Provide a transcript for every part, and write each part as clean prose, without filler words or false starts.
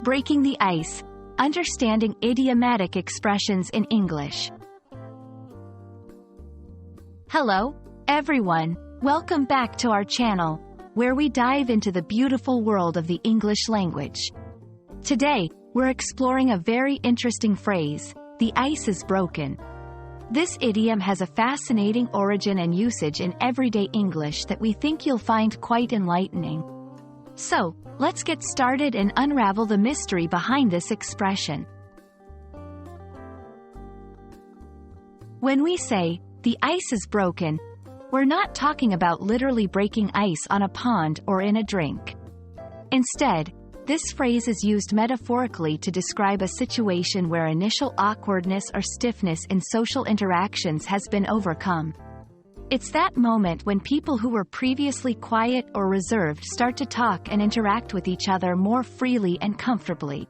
Breaking the ice. Understanding idiomatic expressions in English. Hello, everyone. Welcome back to our channel, where we dive into the beautiful world of the English language. Today, we're exploring a very interesting phrase, the ice is broken. This idiom has a fascinating origin and usage in everyday English that we think you'll find quite enlightening. So, let's get started and unravel the mystery behind this expression. When we say, the ice is broken, we're not talking about literally breaking ice on a pond or in a drink. Instead, this phrase is used metaphorically to describe a situation where initial awkwardness or stiffness in social interactions has been overcome. It's that moment when people who were previously quiet or reserved start to talk and interact with each other more freely and comfortably.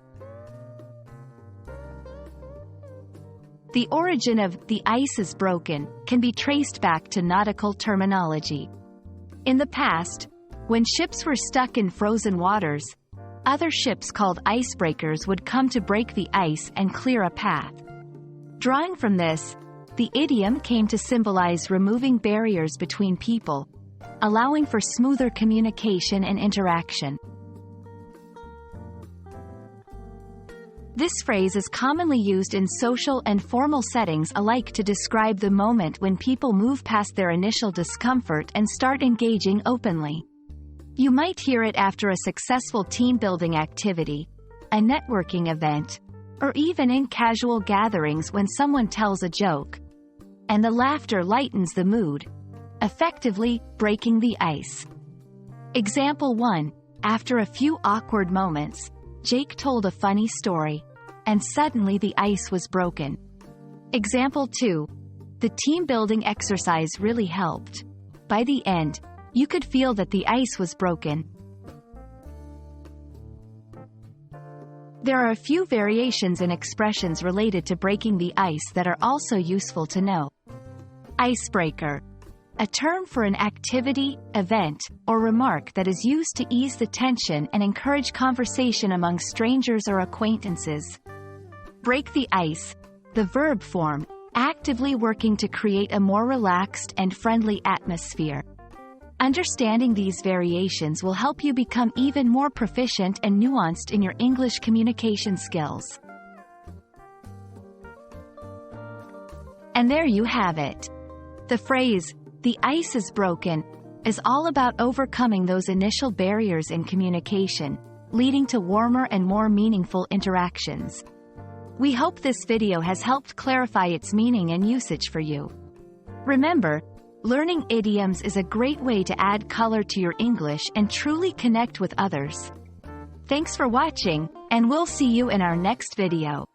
The origin of "the ice is broken" can be traced back to nautical terminology. In the past, when ships were stuck in frozen waters, other ships called icebreakers would come to break the ice and clear a path. Drawing from this, the idiom came to symbolize removing barriers between people, allowing for smoother communication and interaction. This phrase is commonly used in social and formal settings alike to describe the moment when people move past their initial discomfort and start engaging openly. You might hear it after a successful team-building activity, a networking event, or even in casual gatherings when someone tells a joke, and the laughter lightens the mood, effectively breaking the ice. Example 1. After a few awkward moments, Jake told a funny story, and suddenly the ice was broken. Example 2. The team-building exercise really helped. By the end, you could feel that the ice was broken. There are a few variations in expressions related to breaking the ice that are also useful to know. Icebreaker. A term for an activity, event, or remark that is used to ease the tension and encourage conversation among strangers or acquaintances. Break the ice. The verb form, actively working to create a more relaxed and friendly atmosphere. Understanding these variations will help you become even more proficient and nuanced in your English communication skills. And there you have it. The phrase, "the ice is broken," is all about overcoming those initial barriers in communication, leading to warmer and more meaningful interactions. We hope this video has helped clarify its meaning and usage for you. Remember, learning idioms is a great way to add color to your English and truly connect with others. Thanks for watching, and we'll see you in our next video.